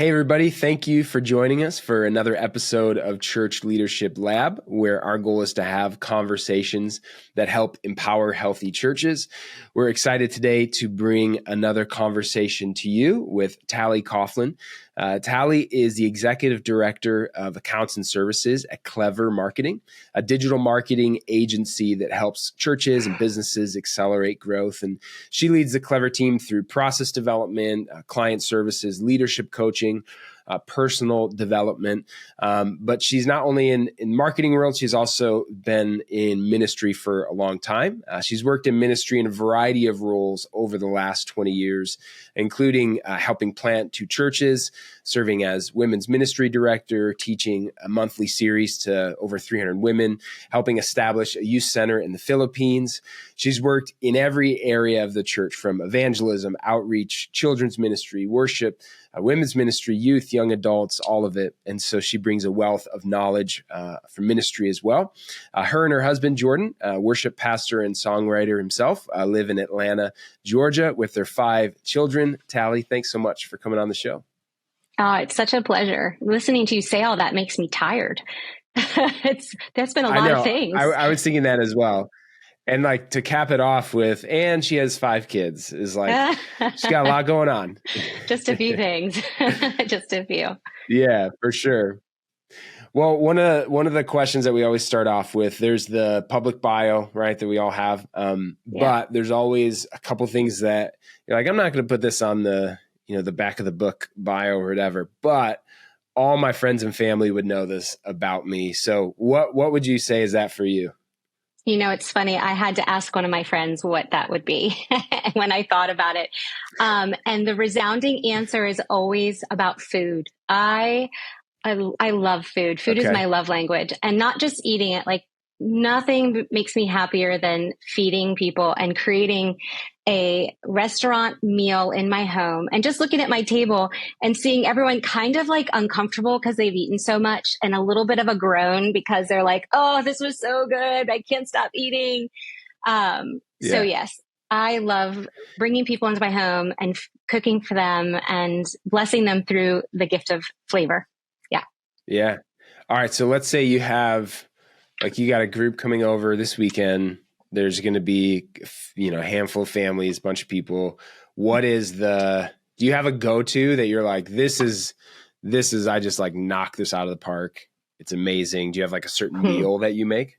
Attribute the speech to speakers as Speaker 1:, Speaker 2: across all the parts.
Speaker 1: Hey, everybody. Thank you for joining us for another episode of Church Leadership Lab, where our goal is to have conversations that help empower healthy churches. We're excited today to bring another conversation to you with Tali Kauflin. Tali is the Executive Director of Accounts and Services at Clever Marketing, a digital marketing agency that helps churches and businesses accelerate growth. And she leads the Clever team through process development, client services, leadership coaching, personal development. But she's not only in marketing world, she's also been in ministry for a long time. She's worked in ministry in a variety of roles over the last 20 years, including helping plant 2 churches, serving as women's ministry director, teaching a monthly series to over 300 women, helping establish a youth center in the Philippines. She's worked in every area of the church, from evangelism, outreach, children's ministry, worship, women's ministry, youth, young adults, all of it. And so she brings a wealth of knowledge for ministry as well. Her and her husband, Jordan, worship pastor and songwriter himself, live in Atlanta, Georgia, with their 5 children. Tali, thanks so much for coming on the show.
Speaker 2: Oh, it's such a pleasure. Listening to you say all that makes me tired. That's been a lot of things.
Speaker 1: I was thinking that as well. And like to cap it off with, and she has 5 kids, is like, she's got a lot going on.
Speaker 2: Just a few things. Just a few.
Speaker 1: Yeah, for sure. Well, one of the questions that we always start off with, there's the public bio, right, that we all have. But there's always a couple things that you're like, I'm not going to put this on the back of the book bio or whatever, but all my friends and family would know this about me. So what would you say is that for you?
Speaker 2: You know, it's funny. I had to ask one of my friends what that would be when I thought about it. And the resounding answer is always about food. I love food. Food is my love language, and not just eating it. Like, nothing makes me happier than feeding people and creating a restaurant meal in my home, and just looking at my table and seeing everyone kind of like uncomfortable because they've eaten so much, and a little bit of a groan because they're like, oh, this was so good, I can't stop eating. So yes, I love bringing people into my home and cooking for them and blessing them through the gift of flavor.
Speaker 1: Yeah. All right. So let's say you have, like, you got a group coming over this weekend. There's going to be, a handful of families, a bunch of people. Do you have a go-to that you're like, this is, I just like knock this out of the park. It's amazing. Do you have like a certain meal that you make?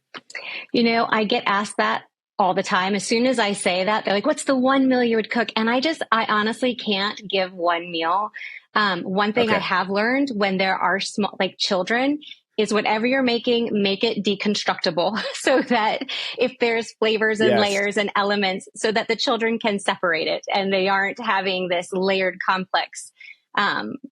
Speaker 2: I get asked that all the time. As soon as I say that, they're like, what's the one meal you would cook? And I honestly can't give one meal. One thing I have learned when there are small, like children, is whatever you're making, make it deconstructible so that if there's flavors and layers and elements, so that the children can separate it and they aren't having this layered complex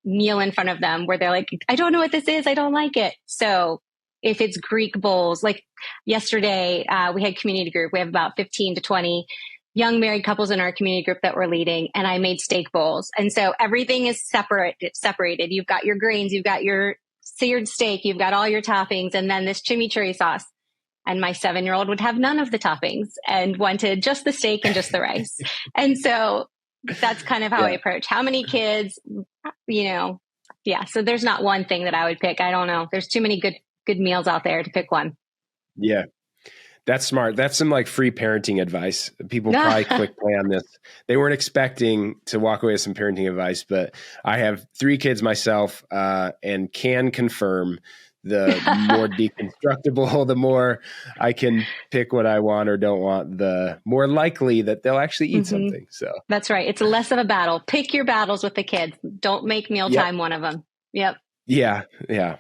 Speaker 2: meal in front of them where they're like, I don't know what this is. I don't like it. So if it's Greek bowls, like yesterday, we had community group. We have about 15 to 20 young married couples in our community group that we're leading, and I made steak bowls. And so everything is separated. You've got your grains, you've got your seared steak, you've got all your toppings, and then this chimichurri sauce. And my 7-year-old would have none of the toppings and wanted just the steak and just the rice. And so that's kind of how I approach. How many kids, so there's not one thing that I would pick. I don't know. There's too many good meals out there to pick one.
Speaker 1: Yeah. That's smart. That's some like free parenting advice. People probably click play on this. They weren't expecting to walk away with some parenting advice, but I have 3 kids myself, and can confirm the more deconstructible, the more I can pick what I want or don't want, the more likely that they'll actually eat something. So
Speaker 2: that's right. It's less of a battle. Pick your battles with the kids. Don't make mealtime one of them. Yep.
Speaker 1: Yeah.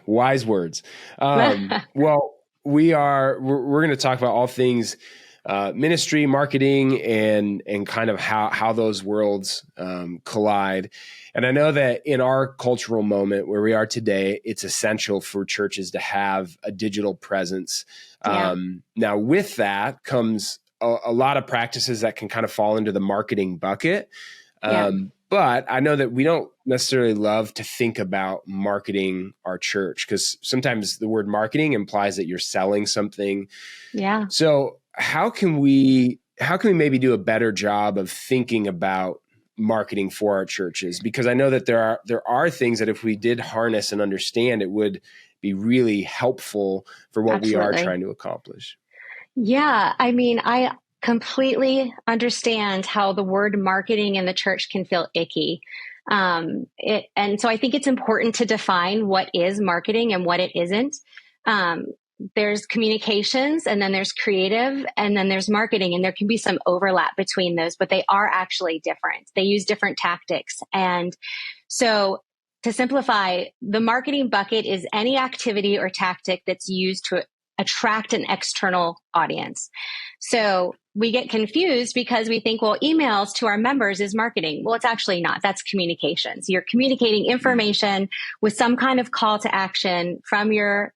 Speaker 1: Wise words. Well, we're going to talk about all things ministry, marketing, and kind of how those worlds collide. And I know that in our cultural moment where we are today, it's essential for churches to have a digital presence. Now, with that comes a lot of practices that can kind of fall into the marketing bucket. But I know that we don't necessarily love to think about marketing our church, because sometimes the word marketing implies that you're selling something.
Speaker 2: Yeah.
Speaker 1: So how can we maybe do a better job of thinking about marketing for our churches? Because I know that there are things that if we did harness and understand, it would be really helpful for what we are trying to accomplish.
Speaker 2: Yeah. I mean, I completely understand how the word marketing in the church can feel icky. And so I think it's important to define what is marketing and what it isn't. There's communications, and then there's creative, and then there's marketing, and there can be some overlap between those, but they are actually different. They use different tactics. And so to simplify, the marketing bucket is any activity or tactic that's used to attract an external audience. So we get confused because we think, well, emails to our members is marketing. Well, it's actually not. That's communications. You're communicating information with some kind of call to action from your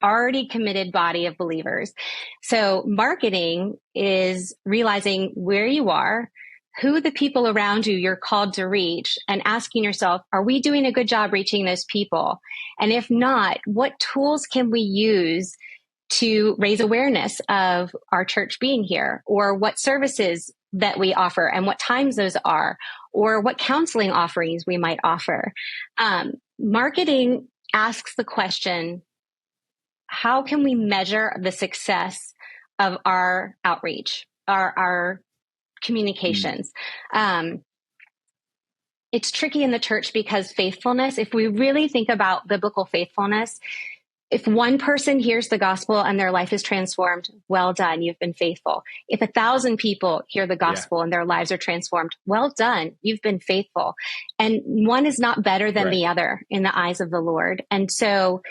Speaker 2: already committed body of believers. So marketing is realizing where you are, who the people around you you're called to reach, and asking yourself, are we doing a good job reaching those people? And if not, what tools can we use to raise awareness of our church being here, or what services that we offer and what times those are, or what counseling offerings we might offer? Marketing asks the question, how can we measure the success of our outreach, our communications? It's tricky in the church because faithfulness, if we really think about biblical faithfulness, if one person hears the gospel and their life is transformed, well done, you've been faithful. If 1,000 people hear the gospel and their lives are transformed, well done, you've been faithful. And one is not better than the other in the eyes of the Lord. And so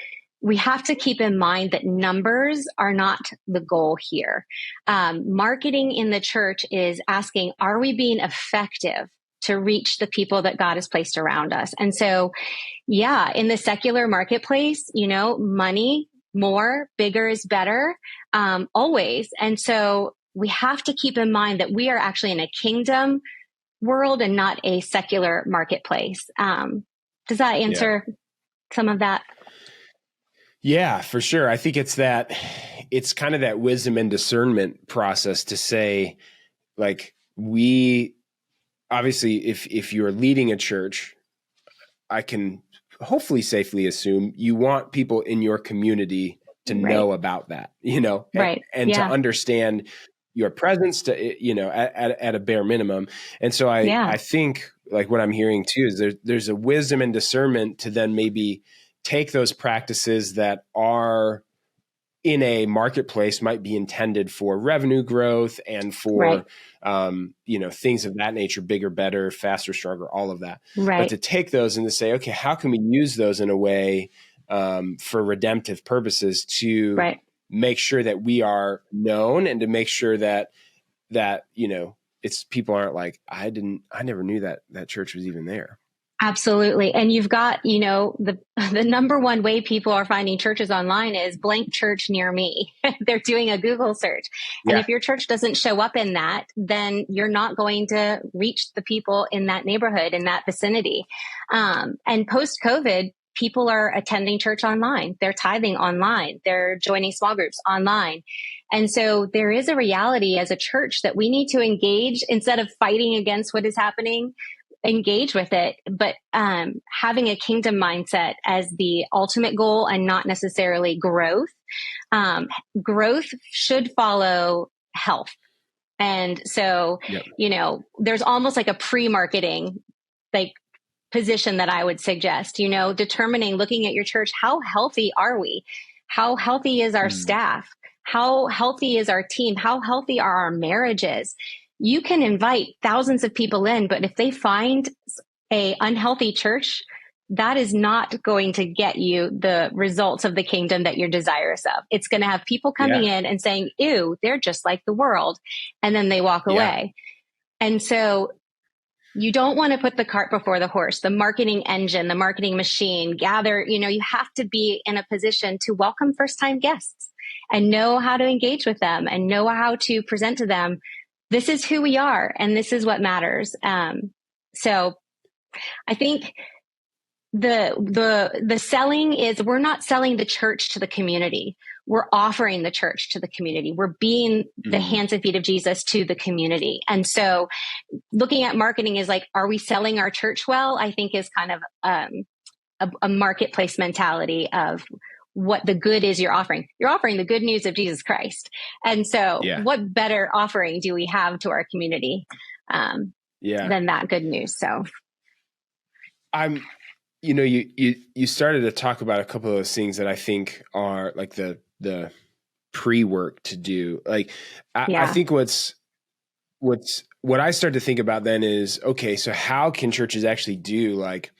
Speaker 2: we have to keep in mind that numbers are not the goal here. Marketing in the church is asking, are we being effective to reach the people that God has placed around us? And so, yeah, in the secular marketplace, money, more, bigger is better, always. And so we have to keep in mind that we are actually in a kingdom world and not a secular marketplace. Does that answer some of that?
Speaker 1: Yeah, for sure. I think it's kind of that wisdom and discernment process to say, like, we obviously, if you're leading a church, I can hopefully safely assume you want people in your community to know about that, and to understand your presence at a bare minimum. And so I think, like, what I'm hearing too is there's a wisdom and discernment to then maybe take those practices that are in a marketplace might be intended for revenue growth and for, things of that nature, bigger, better, faster, stronger, all of that. But to take those and to say, okay, how can we use those in a way for redemptive purposes to make sure that we are known, and to make sure that it's people aren't like, I never knew that church was even there.
Speaker 2: Absolutely. And you've got, the number one way people are finding churches online is blank church near me. They're doing a Google search. And if your church doesn't show up in that, then you're not going to reach the people in that neighborhood, in that vicinity. And post-COVID, people are attending church online. They're tithing online. They're joining small groups online. And so there is a reality as a church that we need to engage instead of fighting against what is happening. Engage with it, but having a kingdom mindset as the ultimate goal and not necessarily growth. Growth should follow health. And so, there's almost like a pre-marketing position that I would suggest, determining, looking at your church, how healthy are we? How healthy is our staff? How healthy is our team? How healthy are our marriages? You can invite thousands of people in, but if they find a unhealthy church, that is not going to get you the results of the kingdom that you're desirous of. It's going to have people coming in and saying, ew, they're just like the world. And then they walk away. And so you don't want to put the cart before the horse, the marketing engine, the marketing machine, you have to be in a position to welcome first-time guests and know how to engage with them and know how to present to them, this is who we are, and this is what matters. So I think the selling is, we're not selling the church to the community. we're offering the church to the community. We're being the hands and feet of Jesus to the community. And so looking at marketing is like, are we selling our church well? I think is kind of a marketplace mentality of what the good is you're offering. You're offering the good news of Jesus Christ. And so what better offering do we have to our community than that good news? So
Speaker 1: you started to talk about a couple of those things that I think are like the pre-work to do. Like, I think what I start to think about then is, okay, so how can churches actually do like,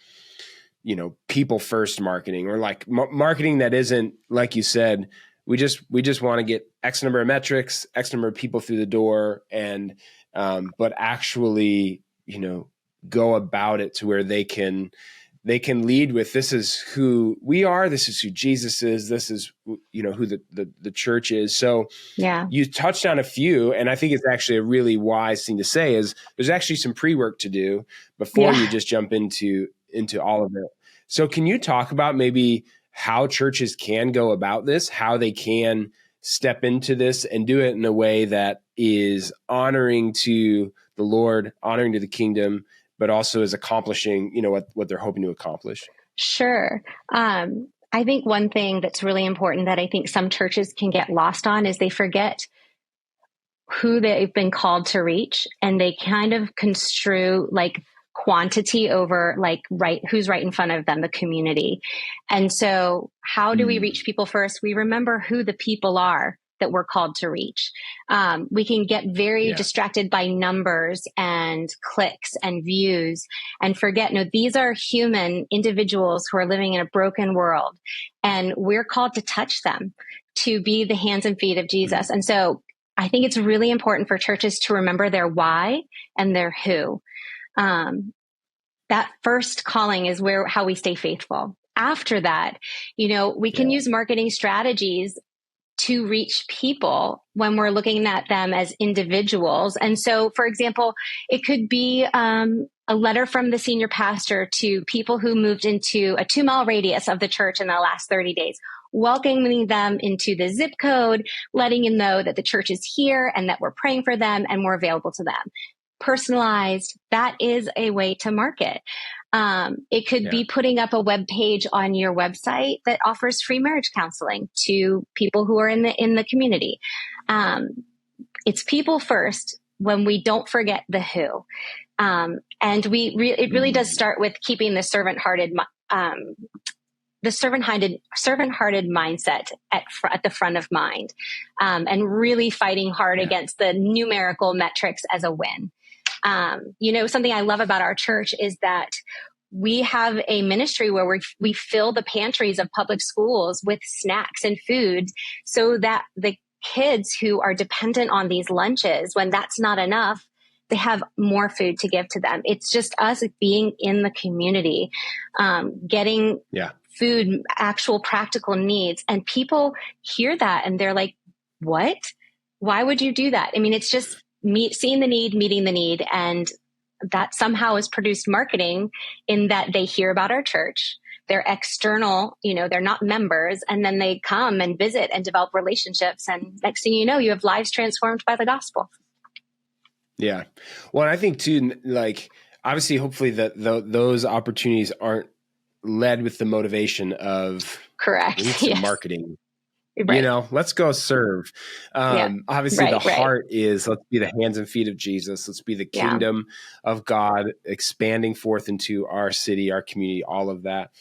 Speaker 1: people first marketing, or like marketing that isn't, like you said, we just want to get X number of metrics, X number of people through the door, and but actually, go about it to where they can lead with, this is who we are, this is who Jesus is, this is who the church is. So you touched on a few, and I think it's actually a really wise thing to say is there's actually some pre-work to do before you just jump into all of it. So can you talk about maybe how churches can go about this, how they can step into this and do it in a way that is honoring to the Lord, honoring to the kingdom, but also is accomplishing, what they're hoping to accomplish?
Speaker 2: Sure. I think one thing that's really important that I think some churches can get lost on is they forget who they've been called to reach, and they kind of construe like quantity over like who's right in front of them, the community. And so how do we reach people first? We remember who the people are that we're called to reach. We can get very distracted by numbers and clicks and views and forget, no, these are human individuals who are living in a broken world, and we're called to touch them, to be the hands and feet of Jesus. And so I think it's really important for churches to remember their why and their who. That first calling is how we stay faithful. After that, we can use marketing strategies to reach people when we're looking at them as individuals. And so, for example, it could be a letter from the senior pastor to people who moved into a 2-mile radius of the church in the last 30 days, welcoming them into the zip code, letting them know that the church is here and that we're praying for them and we're available to them. Personalized, that is a way to market. It could be putting up a web page on your website that offers free marriage counseling to people who are in the community. It's people first when we don't forget the who. And it really does start with keeping the servant-hearted mindset at the front of mind, and really fighting hard against the numerical metrics as a win. Something I love about our church is that we have a ministry where we fill the pantries of public schools with snacks and food so that the kids who are dependent on these lunches, when that's not enough, they have more food to give to them. It's just us being in the community, getting food, actual practical needs. And people hear that and they're like, what? Why would you do that? I mean, it's just seeing the need, meeting the need. And that somehow has produced marketing in that they hear about our church. They're external, they're not members. And then they come and visit and develop relationships. And next thing you know, you have lives transformed by the gospel.
Speaker 1: Yeah. Well, and I think too, like, obviously, hopefully that those opportunities aren't led with the motivation of marketing.
Speaker 2: Right.
Speaker 1: Let's go serve. Obviously, the heart is, let's be the hands and feet of Jesus. Let's be the kingdom of God expanding forth into our city, our community, all of that.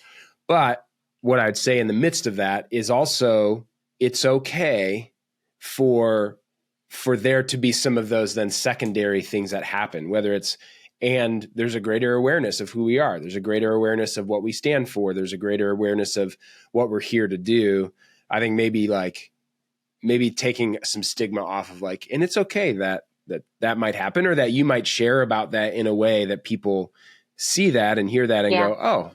Speaker 1: But what I'd say in the midst of that is also, it's okay for there to be some of those then secondary things that happen, whether it's, and there's a greater awareness of who we are. There's a greater awareness of what we stand for. There's a greater awareness of what we're here to do. I think maybe taking some stigma off of like, and it's okay that might happen, or that you might share about that in a way that people see that and hear that and go, oh,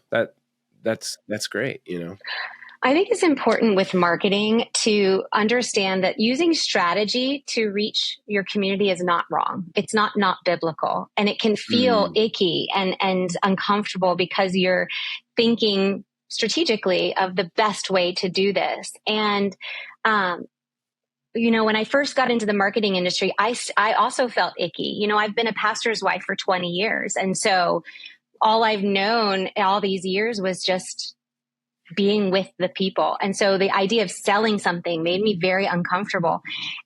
Speaker 1: that's great.
Speaker 2: I think it's important with marketing to understand that using strategy to reach your community is not wrong. It's not biblical, and it can feel icky and uncomfortable because you're thinking strategically of the best way to do this. And, when I first got into the marketing industry, I also felt icky. I've been a pastor's wife for 20 years. And so all I've known all these years was just being with the people. And so the idea of selling something made me very uncomfortable.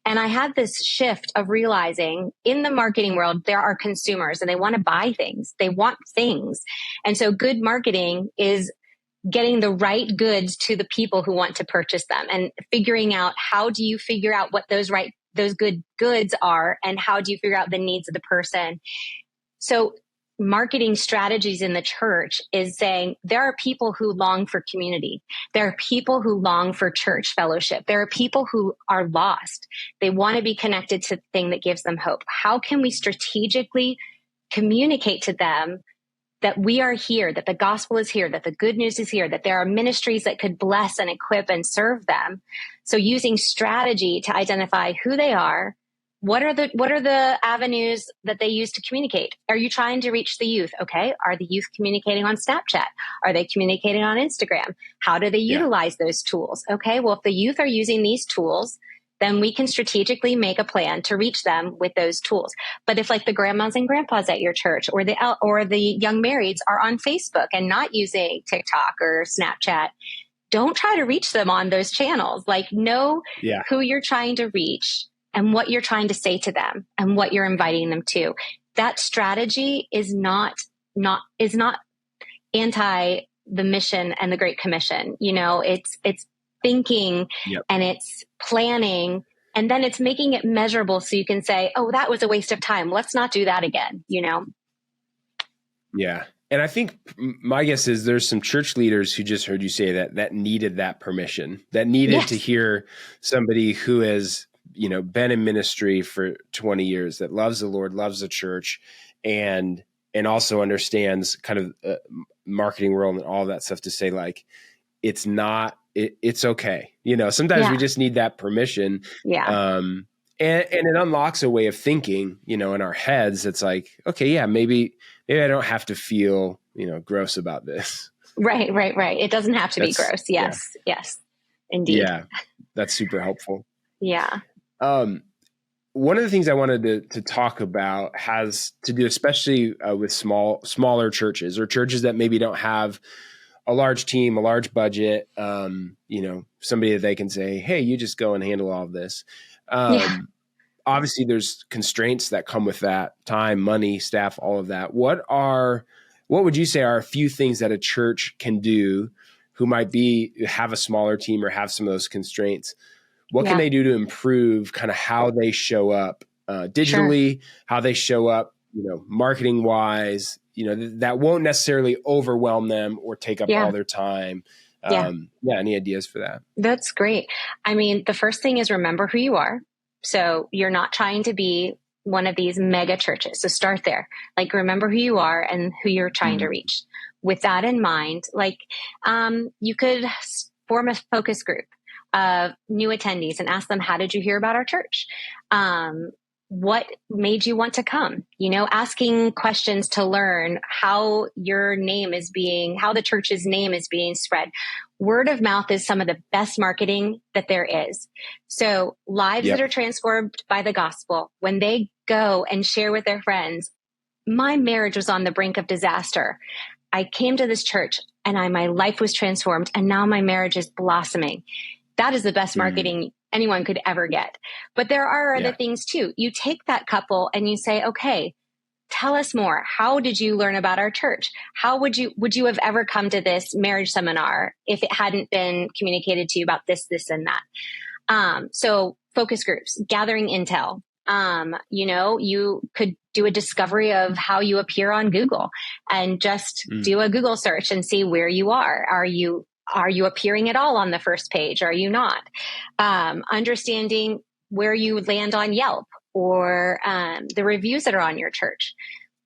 Speaker 2: And I had this shift of realizing in the marketing world, there are consumers and they want to buy things. They want things. And so good marketing is getting the right goods to the people who want to purchase them and figuring out how do you figure out what those good goods are and how do you figure out the needs of the person. So marketing strategies in the church is saying there are people who long for community. There are people who long for church fellowship. There are people who are lost. They want to be connected to the thing that gives them hope. How can we strategically communicate to them that we are here, that the gospel is here, that the good news is here, that there are ministries that could bless and equip and serve them? So using strategy to identify who they are. What are the avenues that they use to communicate? Are you trying to reach the youth? Okay. Are the youth communicating on Snapchat? Are they communicating on Instagram? How do they utilize those tools? Okay. Well, if the youth are using these tools, then we can strategically make a plan to reach them with those tools. But if like the grandmas and grandpas at your church or the young marrieds are on Facebook and not using TikTok or Snapchat, don't try to reach them on those channels. Like know who you're trying to reach and what you're trying to say to them and what you're inviting them to. That strategy is not anti the mission and the Great Commission. It's thinking and it's planning, and then it's making it measurable so you can say, oh, that was a waste of time. Let's not do that again,
Speaker 1: Yeah. And I think my guess is there's some church leaders who just heard you say that needed that permission, that needed to hear somebody who has been in ministry for 20 years, that loves the Lord, loves the church, and also understands kind of marketing world and all that stuff to say like, it's okay. Sometimes we just need that permission. Yeah. And it unlocks a way of thinking, in our heads. It's like, okay, maybe I don't have to feel, gross about this.
Speaker 2: Right. It doesn't have to be gross. Yes. Indeed.
Speaker 1: Yeah. That's super helpful.
Speaker 2: Yeah.
Speaker 1: One of the things I wanted to talk about has to do, especially with smaller churches or churches that maybe don't have a large team, a large budget, somebody that they can say, hey, you just go and handle all of this. Obviously there's constraints that come with that: time, money, staff, all of that. What would you say are a few things that a church can do who might have a smaller team or have some of those constraints? What can they do to improve kind of how they show up digitally, how they show up, marketing wise, that won't necessarily overwhelm them or take up all their time. Any ideas for that?
Speaker 2: That's great. I mean, the first thing is remember who you are. So you're not trying to be one of these mega churches. So start there. Like remember who you are and who you're trying to reach. With that in mind, you could form a focus group of new attendees and ask them, how did you hear about our church? What made you want to come? Asking questions to learn how the church's name is being spread. Word of mouth is some of the best marketing that there is. So lives that are transformed by the gospel, when they go and share with their friends, my marriage was on the brink of disaster. I came to this church and my life was transformed, and now my marriage is blossoming. That is the best marketing anyone could ever get. But there are other things too. You take that couple and you say, okay, tell us more. How did you learn about our church? How would you have ever come to this marriage seminar if it hadn't been communicated to you about this, and that? So focus groups, gathering intel. You could do a discovery of how you appear on Google and just do a Google search and see where you are. Are you appearing at all on the first page? Are you not? Understanding where you land on Yelp or the reviews that are on your church.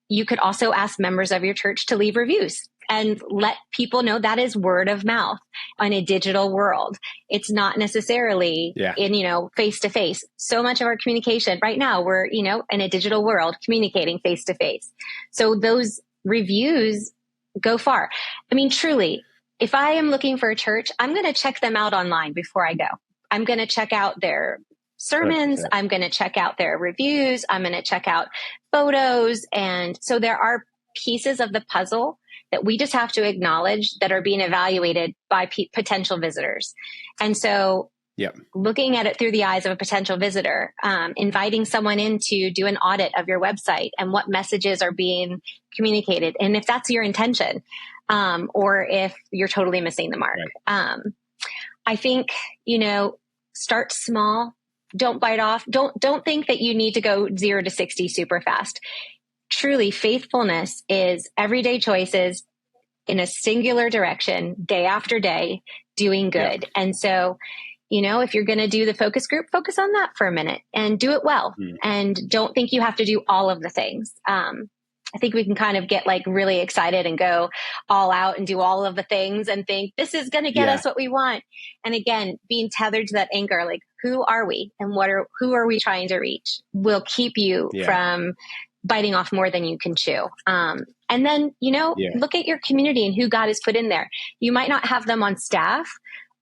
Speaker 2: You could also ask members of your church to leave reviews and let people know that is word of mouth in a digital world. It's not necessarily in, face to face. So much of our communication right now, we're, in a digital world communicating face to face. So those reviews go far. I mean, truly, if I am looking for a church, I'm going to check them out online before I go. I'm going to check out their sermons.
Speaker 1: 100%.
Speaker 2: I'm going to check out their reviews. I'm going to check out photos. And so there are pieces of the puzzle that we just have to acknowledge that are being evaluated by potential visitors. And so looking at it through the eyes of a potential visitor, inviting someone in to do an audit of your website and what messages are being communicated. And if that's your intention, or if you're totally missing the mark. Right. I think, start small, don't bite off. Don't think that you need to go 0 to 60 super fast. Truly, faithfulness is everyday choices in a singular direction, day after day, doing good. And so, if you're going to do the focus group, focus on that for a minute and do it well. And don't think you have to do all of the things. I think we can kind of get like really excited and go all out and do all of the things and think this is going to get us what we want. And again, being tethered to that anchor, like who are we and who are we trying to reach will keep you from biting off more than you can chew. And then, look at your community and who God has put in there. You might not have them on staff,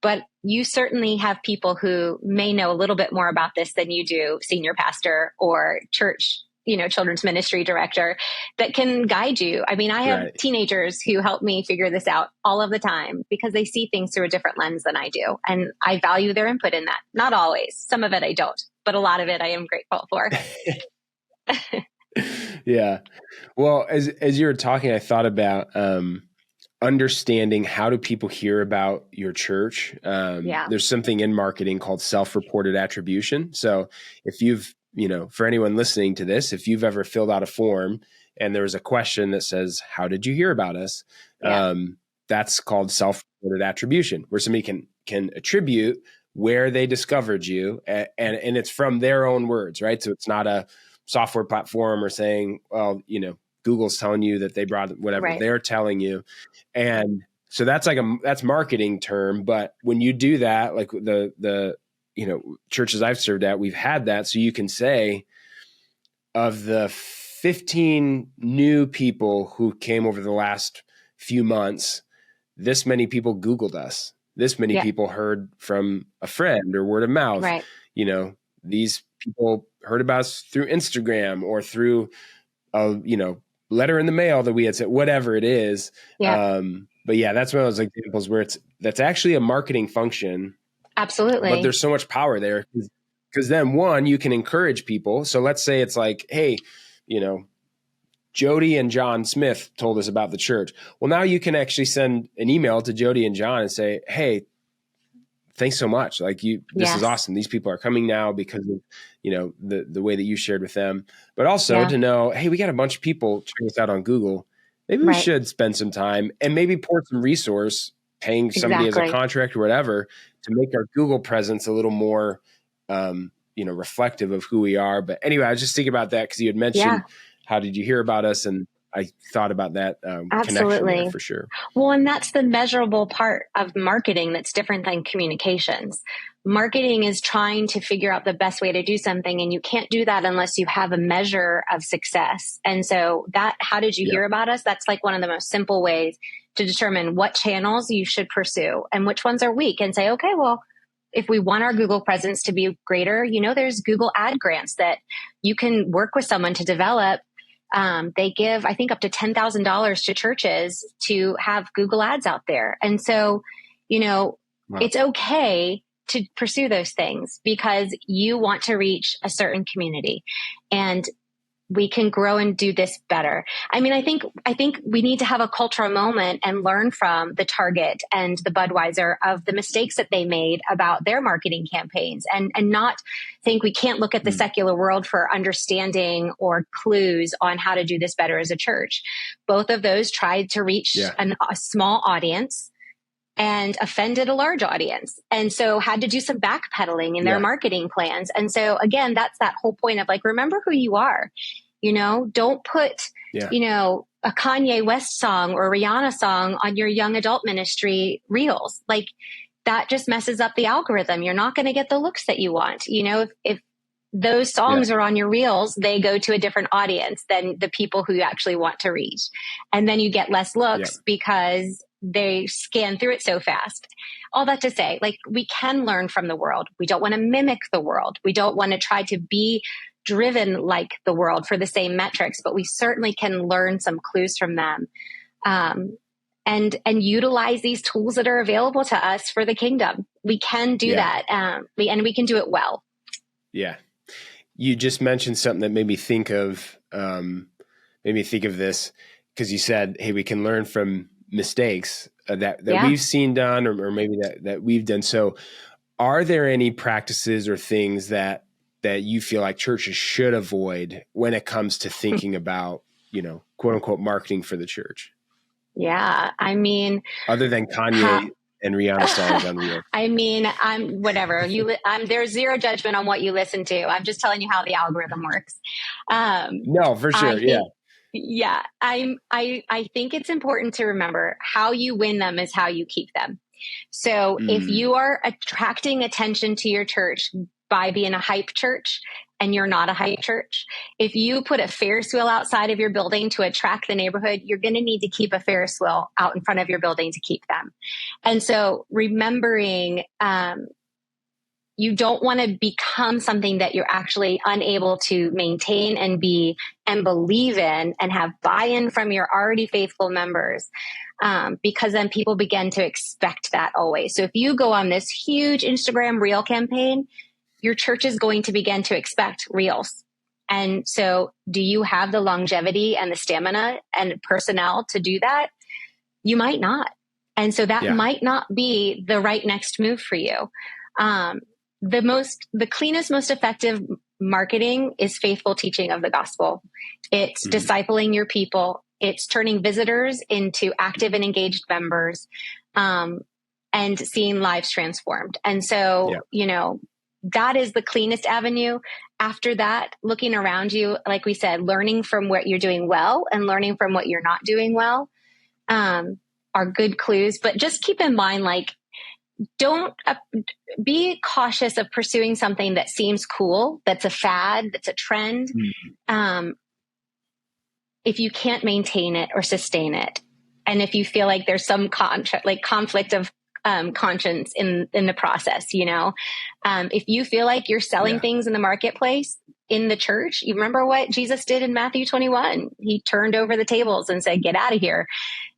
Speaker 2: but you certainly have people who may know a little bit more about this than you do, senior pastor or church, children's ministry director, that can guide you. I mean, I have teenagers who help me figure this out all of the time because they see things through a different lens than I do. And I value their input in that. Not always. Some of it I don't, but a lot of it I am grateful for.
Speaker 1: Yeah. Well, as you were talking, I thought about, understanding how do people hear about your church. There's something in marketing called self-reported attribution. So if you've, for anyone listening to this, if you've ever filled out a form and there was a question that says, how did you hear about us? That's called self-reported attribution, where somebody can attribute where they discovered you. And it's from their own words, right? So it's not a software platform or saying, well, Google's telling you that they brought whatever they're telling you. And so that's that's marketing term. But when you do that, like the churches I've served at, we've had that. So you can say of the 15 new people who came over the last few months, this many people Googled us. This many people heard from a friend or word of mouth. Right. These people heard about us through Instagram or through letter in the mail that we had sent, whatever it is. But that's one of those examples where that's actually a marketing function.
Speaker 2: Absolutely.
Speaker 1: But there's so much power there because then one, you can encourage people. So let's say it's like, hey, Jody and John Smith told us about the church. Well, now you can actually send an email to Jody and John and say, hey, thanks so much. Like this is awesome. These people are coming now because of, the way that you shared with them, but also to know, hey, we got a bunch of people checking us out on Google. Maybe we should spend some time and maybe pour some resource, paying somebody as a contract or whatever to make our Google presence a little more, reflective of who we are. But anyway, I was just thinking about that because you had mentioned, how did you hear about us? And I thought about that connection there for sure.
Speaker 2: Well, and that's the measurable part of marketing that's different than communications. Marketing is trying to figure out the best way to do something, and you can't do that unless you have a measure of success. And so how did you hear about us? That's like one of the most simple ways to determine what channels you should pursue and which ones are weak, and say, okay, well, if we want our Google presence to be greater, there's Google ad grants that you can work with someone to develop. They give, I think, up to $10,000 to churches to have Google ads out there. And so, it's okay to pursue those things because you want to reach a certain community, and we can grow and do this better. I mean, I think we need to have a cultural moment and learn from the Target and the Budweiser of the mistakes that they made about their marketing campaigns, and not think we can't look at the secular world for understanding or clues on how to do this better as a church. Both of those tried to reach a small audience and offended a large audience. And so had to do some backpedaling in their marketing plans. And so again, that's that whole point of like, remember who you are, don't put, a Kanye West song or Rihanna song on your young adult ministry reels. Like that just messes up the algorithm. You're not going to get the looks that you want. If those songs are on your reels, they go to a different audience than the people who you actually want to reach. And then you get less looks because they scan through it so fast. All that to say, like, we can learn from the world. We don't want to mimic the world. We don't want to try to be driven like the world for the same metrics, but we certainly can learn some clues from them. And utilize these tools that are available to us for the kingdom. We can do that. And we can do it well.
Speaker 1: Yeah. You just mentioned something that made me think of this, because you said, hey, we can learn from mistakes that we've seen done, or maybe that we've done. So are there any practices or things that you feel like churches should avoid when it comes to thinking about, quote unquote, marketing for the church?
Speaker 2: Yeah. I mean,
Speaker 1: other than Kanye and Rihanna songs on Reels.
Speaker 2: I mean, I'm whatever there's zero judgment on what you listen to. I'm just telling you how the algorithm works.
Speaker 1: No, for sure.
Speaker 2: I think it's important to remember how you win them is how you keep them. So if you are attracting attention to your church by being a hype church, and you're not a hype church, if you put a Ferris wheel outside of your building to attract the neighborhood, you're going to need to keep a Ferris wheel out in front of your building to keep them. And so remembering, you don't want to become something that you're actually unable to maintain and believe in and have buy-in from your already faithful members. Because then people begin to expect that always. So if you go on this huge Instagram reel campaign, your church is going to begin to expect reels. And so do you have the longevity and the stamina and personnel to do that? You might not. And so that might not be the right next move for you. The cleanest, most effective marketing is faithful teaching of the gospel. It's discipling your people. It's turning visitors into active and engaged members, and seeing lives transformed. And so, that is the cleanest avenue. After that, looking around you, like we said, learning from what you're doing well and learning from what you're not doing well, are good clues. But just keep in mind, like, don't be cautious of pursuing something that seems cool, that's a fad, that's a trend. If you can't maintain it or sustain it, and if you feel like there's some conflict of conscience in the process, if you feel like you're selling things in the marketplace, in the church, you remember what Jesus did in Matthew 21? He turned over the tables and said, get out of here.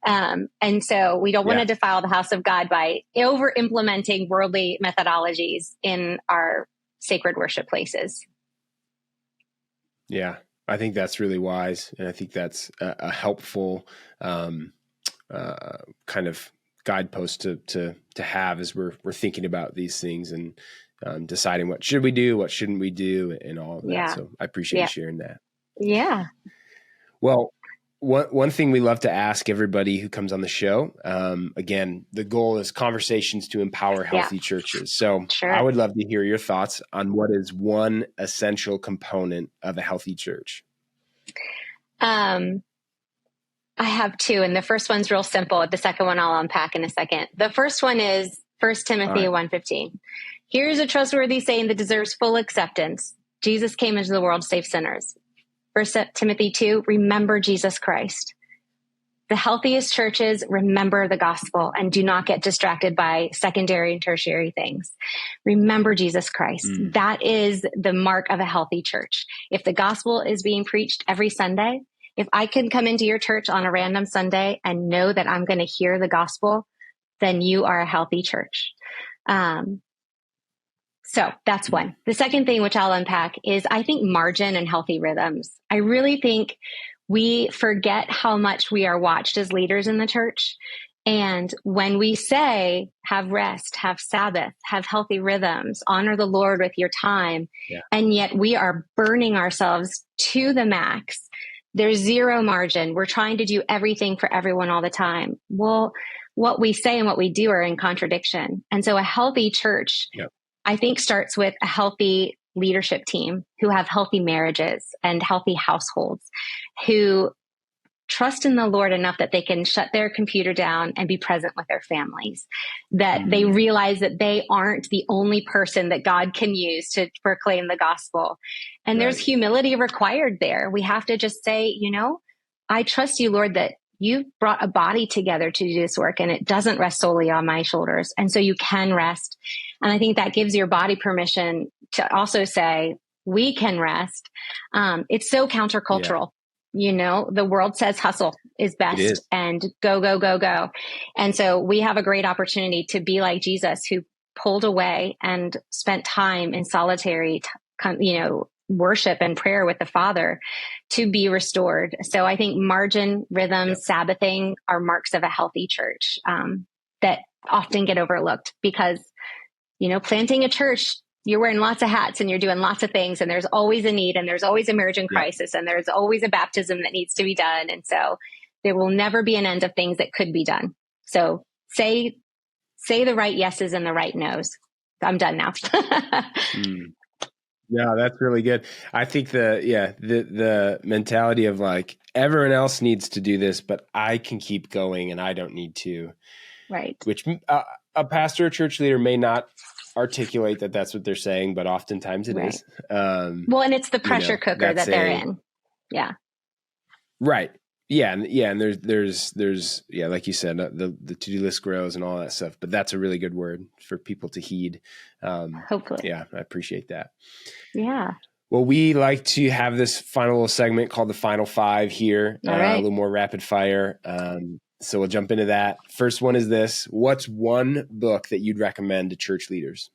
Speaker 2: And so we don't want to defile the house of God by over implementing worldly methodologies in our sacred worship places.
Speaker 1: Yeah, I think that's really wise. And I think that's a helpful kind of guidepost to have as we're thinking about these things and deciding what should we do, what shouldn't we do, and all of that. So I appreciate you sharing that.
Speaker 2: Yeah.
Speaker 1: Well, one thing we love to ask everybody who comes on the show, again, the goal is conversations to empower healthy churches. So I would love to hear your thoughts on what is one essential component of a healthy church.
Speaker 2: I have two, and the first one's real simple. The second one I'll unpack in a second. The first one is 1 Timothy 1:15. Here's a trustworthy saying that deserves full acceptance. Jesus came into the world to save sinners. 1 Timothy 2, remember Jesus Christ. The healthiest churches remember the gospel and do not get distracted by secondary and tertiary things. Remember Jesus Christ. That is the mark of a healthy church. If the gospel is being preached every Sunday, if I can come into your church on a random Sunday and know that I'm going to hear the gospel, then you are a healthy church. So that's one. The second thing, which I'll unpack, is I think margin and healthy rhythms. I really think we forget how much we are watched as leaders in the church. And when we say, have rest, have Sabbath, have healthy rhythms, honor the Lord with your time, and yet we are burning ourselves to the max, there's zero margin. We're trying to do everything for everyone all the time. Well, what we say and what we do are in contradiction. And so a healthy church, I think, starts with a healthy leadership team who have healthy marriages and healthy households, who trust in the Lord enough that they can shut their computer down and be present with their families, that they realize that they aren't the only person that God can use to proclaim the gospel. And there's humility required there. We have to just say, I trust you, Lord, that you've brought a body together to do this work, and it doesn't rest solely on my shoulders. And so you can rest. And I think that gives your body permission to also say, we can rest. It's so countercultural. The world says hustle is best and go, go, go, go. And so we have a great opportunity to be like Jesus, who pulled away and spent time in solitary, worship and prayer with the Father to be restored. So I think margin, rhythm, Sabbathing are marks of a healthy church that often get overlooked because, planting a church, you're wearing lots of hats and you're doing lots of things, and there's always a need, and there's always a marriage in crisis, and there's always a baptism that needs to be done. And so there will never be an end of things that could be done. So say the right yeses and the right nos. I'm done now.
Speaker 1: Yeah, that's really good. I think the mentality of like, everyone else needs to do this, but I can keep going and I don't need to.
Speaker 2: Right.
Speaker 1: Which a pastor or church leader may not articulate that that's what they're saying, but oftentimes it is.
Speaker 2: Well, and it's the pressure cooker that they're in. Yeah.
Speaker 1: Right. Yeah. And there's like you said, the to-do list grows and all that stuff, but that's a really good word for people to heed.
Speaker 2: Hopefully.
Speaker 1: Yeah. I appreciate that.
Speaker 2: Yeah.
Speaker 1: Well, we like to have this final little segment called the Final Five here, a little more rapid fire. So we'll jump into that. First one is this. What's one book that you'd recommend to church leaders?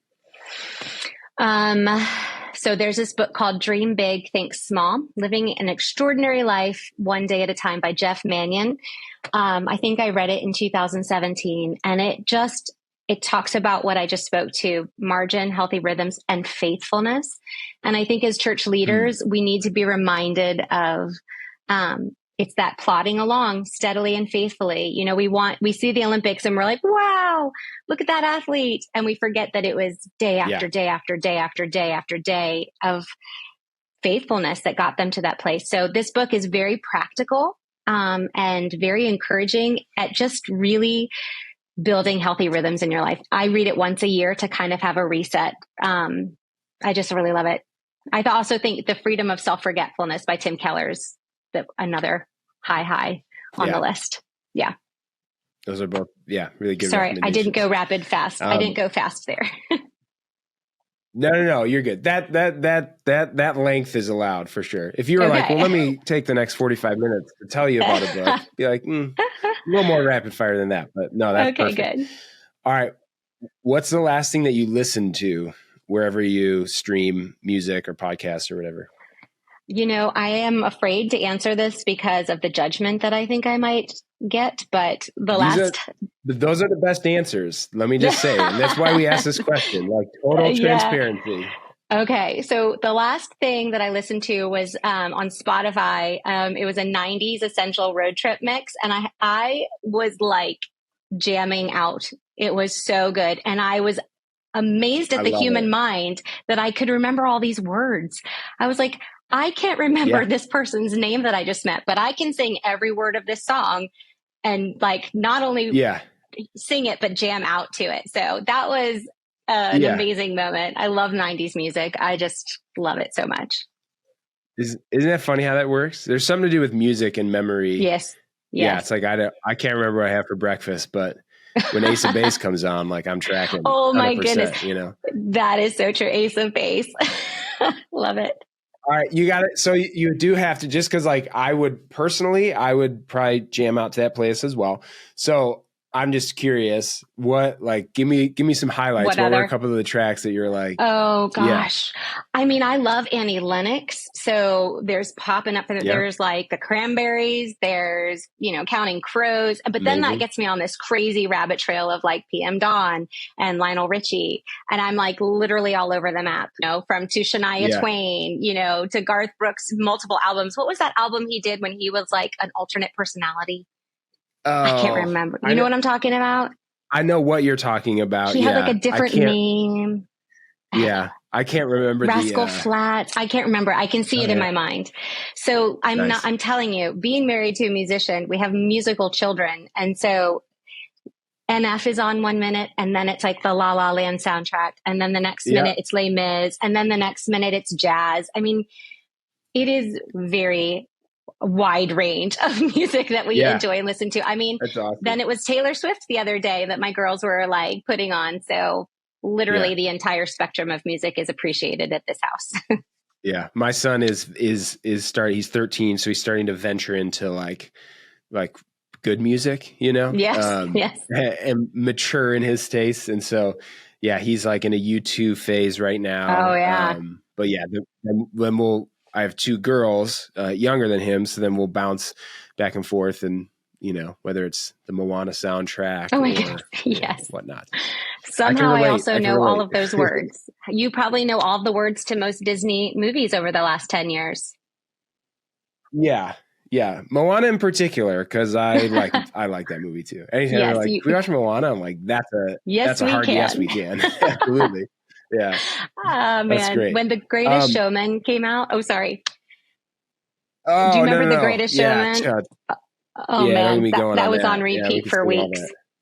Speaker 2: So there's this book called Dream Big, Think Small, Living an Extraordinary Life One Day at a Time by Jeff Manion. I think I read it in 2017, and it talks about what I just spoke to: margin, healthy rhythms, and faithfulness. And I think as church leaders, we need to be reminded of, it's that plodding along steadily and faithfully. We see the Olympics and we're like, wow, look at that athlete. And we forget that it was day after day after day after day after day of faithfulness that got them to that place. So this book is very practical, and very encouraging at just really building healthy rhythms in your life. I read it once a year to kind of have a reset. I just really love it. I also think The Freedom of Self-Forgetfulness by Tim Keller is another high on the list. Yeah.
Speaker 1: Those are both, really good.
Speaker 2: Sorry, I didn't go rapid fast. I didn't go fast there.
Speaker 1: No, you're good. That length is allowed for sure. If you were like, well, let me take the next 45 minutes to tell you about a book, be like, a little more rapid fire than that. But no, that's perfect. Good. All right. What's the last thing that you listened to wherever you stream music or podcasts or whatever?
Speaker 2: I am afraid to answer this because of the judgment that I think I might get, but
Speaker 1: those are the best answers. Let me just say, and that's why we ask this question, like total transparency.
Speaker 2: Okay. So the last thing that I listened to was on Spotify. It was a 90s essential road trip mix, and I was like jamming out. It was so good. And I was amazed at the human mind that I could remember all these words. I was like, I can't remember this person's name that I just met, but I can sing every word of this song and like not only sing it, but jam out to it. So that was an amazing moment. I love 90s music. I just love it so much.
Speaker 1: Isn't that funny how that works? There's something to do with music and memory.
Speaker 2: Yes.
Speaker 1: Yeah. It's like, I can't remember what I have for breakfast, but when Ace of Base comes on, like I'm tracking.
Speaker 2: Oh my goodness. That is so true. Ace of Base. Love it.
Speaker 1: All right, you got it. So you do have to, just because like I would probably jam out to that place as well. So I'm just curious, what, like, give me some highlights. What were a couple of the tracks that you're like?
Speaker 2: Oh gosh. Yeah. I mean, I love Annie Lennox. So there's popping up there. There's like the Cranberries, there's, Counting Crows, but then that gets me on this crazy rabbit trail of like PM Dawn and Lionel Richie. And I'm like literally all over the map, from to Shania Twain, to Garth Brooks' multiple albums. What was that album he did when he was like an alternate personality? I can't remember. You know what I'm talking about?
Speaker 1: I know what you're talking about.
Speaker 2: He had like a different name.
Speaker 1: Yeah. I can't remember.
Speaker 2: Rascal Flatts. I can't remember. I can see it in my mind. So I'm telling you, being married to a musician, we have musical children. And so NF is on 1 minute, and then it's like the La La Land soundtrack. And then the next minute it's Les Mis. And then the next minute it's jazz. I mean, it is very wide range of music that we enjoy and listen to. I mean,
Speaker 1: that's awesome.
Speaker 2: Then it was Taylor Swift the other day that my girls were like putting on. So literally the entire spectrum of music is appreciated at this house.
Speaker 1: Yeah. My son is starting, he's 13. So he's starting to venture into like good music, you know?
Speaker 2: Yes.
Speaker 1: And mature in his tastes. And so, yeah, he's like in a U2 phase right now.
Speaker 2: Oh yeah.
Speaker 1: But yeah, then I have two girls younger than him. So then we'll bounce back and forth, and, you know, whether it's the Moana soundtrack or
Speaker 2: yes,
Speaker 1: whatnot.
Speaker 2: Somehow I also know all of those words. You probably know all the words to most Disney movies over the last 10 years.
Speaker 1: Yeah. Yeah. Moana in particular, because I like that movie too. Anytime they're like, can we watch Moana? I'm like, that's a hard yes, we can. Absolutely. Yeah.
Speaker 2: Oh, man.
Speaker 1: Great.
Speaker 2: When The Greatest Showman came out. Oh, sorry.
Speaker 1: Oh,
Speaker 2: do you remember
Speaker 1: no.
Speaker 2: The Greatest Showman? Oh,
Speaker 1: yeah,
Speaker 2: man. That was on repeat for weeks.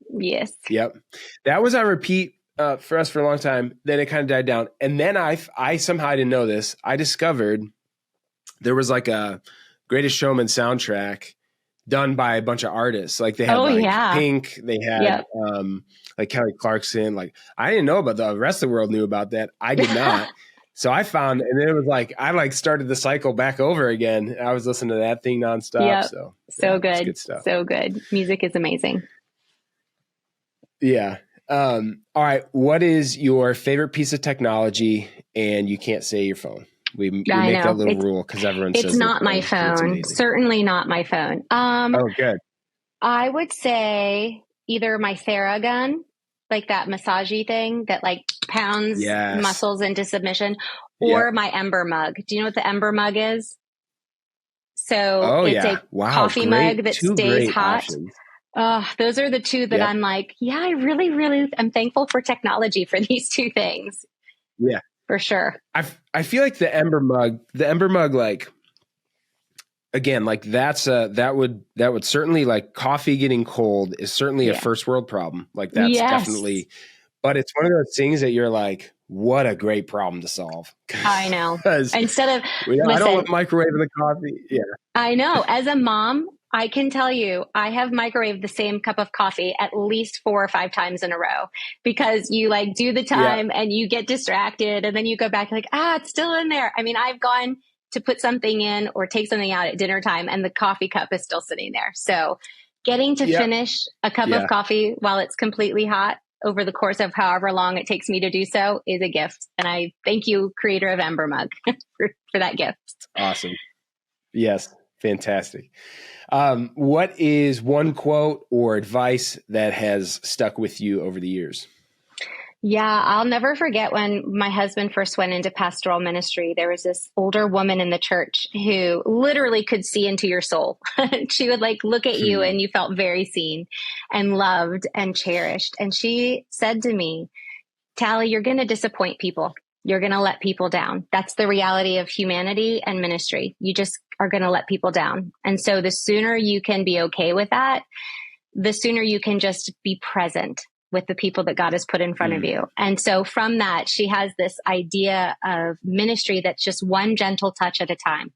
Speaker 2: Yes.
Speaker 1: Yep. That was on repeat for us for a long time. Then it kind of died down. And then I somehow, I didn't know this, I discovered there was like a Greatest Showman soundtrack done by a bunch of artists. Like they had Pink, they had like Kelly Clarkson. Like I didn't know about the rest of the world knew about that. I did not. So I found, and then it was like I like started the cycle back over again. I was listening to that thing nonstop.
Speaker 2: Yep. So good. Good stuff. So good. Music is amazing.
Speaker 1: Yeah. All right. What is your favorite piece of technology? And you can't say your phone. We make that little rule because everyone says
Speaker 2: it's not my phone. Certainly not my phone.
Speaker 1: Oh, good.
Speaker 2: I would say either my Theragun, like that massagey thing that like pounds muscles into submission, or my Ember mug. Do you know what the Ember mug is? So it's a coffee mug that stays hot. Those are the two that I'm like, I really, really am thankful for technology for these two things.
Speaker 1: Yeah.
Speaker 2: For sure.
Speaker 1: I feel like the Ember mug, like, again, like that would certainly, like, coffee getting cold is certainly a first world problem. Like that's definitely, but it's one of those things that you're like, what a great problem to solve.
Speaker 2: I know. Instead of,
Speaker 1: I don't want microwaving the coffee. Yeah.
Speaker 2: I know. As a mom, I can tell you, I have microwaved the same cup of coffee at least 4 or 5 times in a row because you like do the time and you get distracted and then you go back like, it's still in there. I mean, I've gone to put something in or take something out at dinner time and the coffee cup is still sitting there. So getting to finish a cup of coffee while it's completely hot over the course of however long it takes me to do so is a gift. And I thank you, creator of Ember Mug, for that gift.
Speaker 1: Awesome. Yes. Fantastic. What is one quote or advice that has stuck with you over the years?
Speaker 2: Yeah, I'll never forget when my husband first went into pastoral ministry. There was this older woman in the church who literally could see into your soul. She would like look at you and you felt very seen and loved and cherished. And she said to me, Tali, you're going to disappoint people. You're going to let people down. That's the reality of humanity and ministry. You just are going to let people down. And so the sooner you can be okay with that, the sooner you can just be present with the people that God has put in front of you. And so from that, she has this idea of ministry that's just one gentle touch at a time.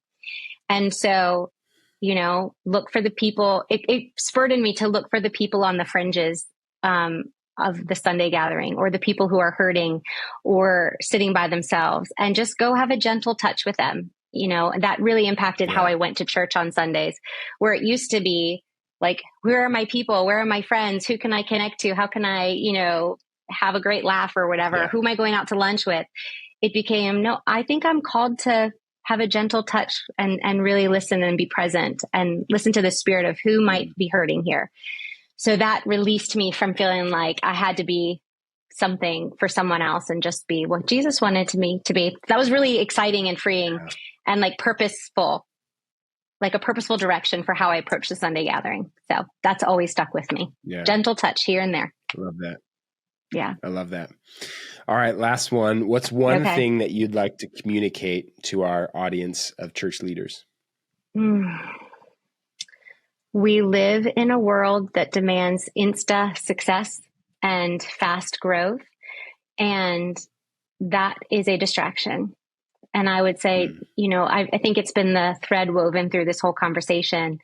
Speaker 2: And so, you know, look for the people. It spurred in me to look for the people on the fringes of the Sunday gathering, or the people who are hurting or sitting by themselves, and just go have a gentle touch with them. You know, and that really impacted how I went to church on Sundays, where it used to be like, where are my people? Where are my friends? Who can I connect to? How can I, you know, have a great laugh or whatever? Who am I going out to lunch with? It became, no, I think I'm called to have a gentle touch and really listen and be present and listen to the spirit of who might be hurting here. So that released me from feeling like I had to be something for someone else and just be what Jesus wanted me to be. That was really exciting and freeing and like purposeful, like a purposeful direction for how I approach the Sunday gathering. So that's always stuck with me. Yeah. Gentle touch here and there.
Speaker 1: I love that.
Speaker 2: Yeah.
Speaker 1: I love that. All right. Last one. What's one thing that you'd like to communicate to our audience of church leaders?
Speaker 2: We live in a world that demands insta success and fast growth. And that is a distraction. And I would say, I think it's been the thread woven through this whole conversation.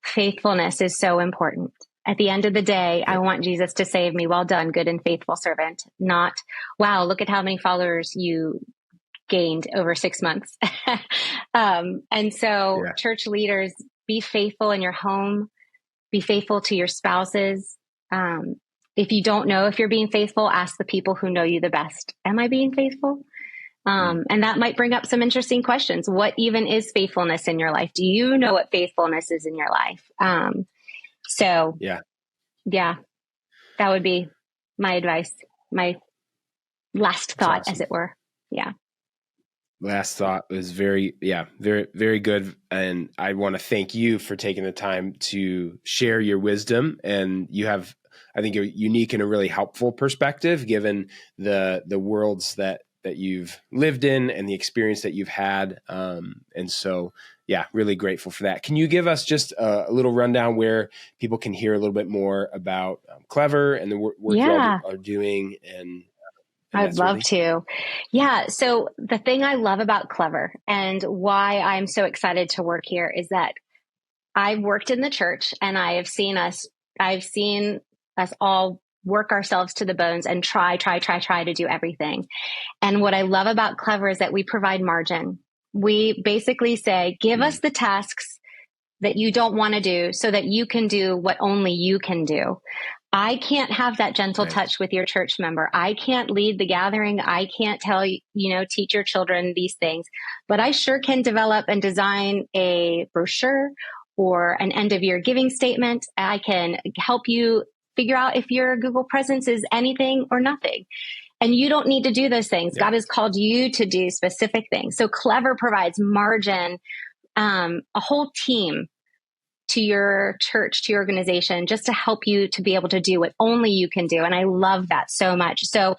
Speaker 2: Faithfulness is so important. At the end of the day, I want Jesus to save me. Well done, good and faithful servant. Not, wow, look at how many followers you gained over 6 months. Church leaders, be faithful in your home, be faithful to your spouses. If you don't know if you're being faithful, ask the people who know you the best. Am I being faithful? And that might bring up some interesting questions. What even is faithfulness in your life? Do you know what faithfulness is in your life? Yeah, that would be my advice, my last thought, as it were. Yeah.
Speaker 1: Last thought was very, very good. And I want to thank you for taking the time to share your wisdom. And you have, I think, a unique and a really helpful perspective, given the worlds that you've lived in and the experience that you've had. And so, really grateful for that. Can you give us just a little rundown where people can hear a little bit more about Clever and the work you all are doing? And
Speaker 2: I'd love to. Yeah. So the thing I love about Clever and why I'm so excited to work here is that I've worked in the church and I've seen us all work ourselves to the bones and try to do everything. And what I love about Clever is that we provide margin. We basically say, give us the tasks that you don't want to do so that you can do what only you can do. I can't have that gentle touch with your church member. I can't lead the gathering. I can't teach your children these things, but I sure can develop and design a brochure or an end of year giving statement. I can help you figure out if your Google presence is anything or nothing. And you don't need to do those things. God has called you to do specific things. So Clever provides margin, a whole team to your church, to your organization, just to help you to be able to do what only you can do. And I love that so much. So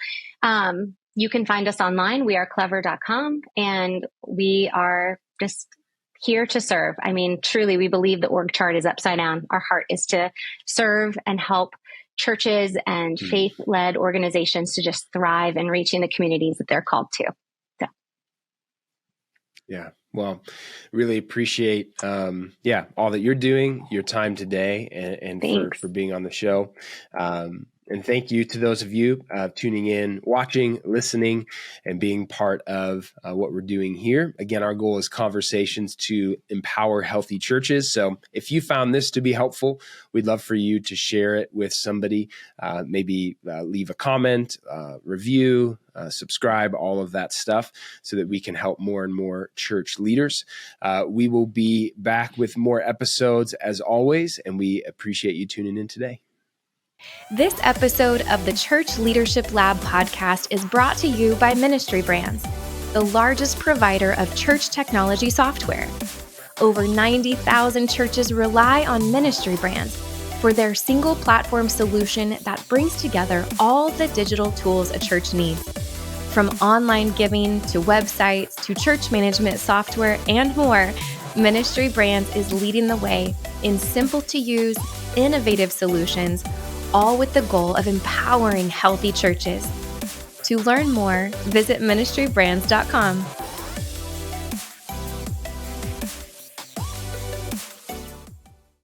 Speaker 2: you can find us online. We are clever.com, and we are just here to serve. I mean, truly, we believe the org chart is upside down. Our heart is to serve and help churches and faith-led organizations to just thrive and reaching the communities that they're called to. So.
Speaker 1: Yeah. Well, really appreciate, all that you're doing, your time today, and for being on the show. And thank you to those of you tuning in, watching, listening, and being part of what we're doing here. Again, our goal is conversations to empower healthy churches. So if you found this to be helpful, we'd love for you to share it with somebody, maybe leave a comment, review, subscribe, all of that stuff, so that we can help more and more church leaders. We will be back with more episodes as always, and we appreciate you tuning in today.
Speaker 3: This episode of the Church Leadership Lab podcast is brought to you by Ministry Brands, the largest provider of church technology software. Over 90,000 churches rely on Ministry Brands for their single platform solution that brings together all the digital tools a church needs. From online giving to websites to church management software and more, Ministry Brands is leading the way in simple to use, innovative solutions, all with the goal of empowering healthy churches. To learn more, visit ministrybrands.com.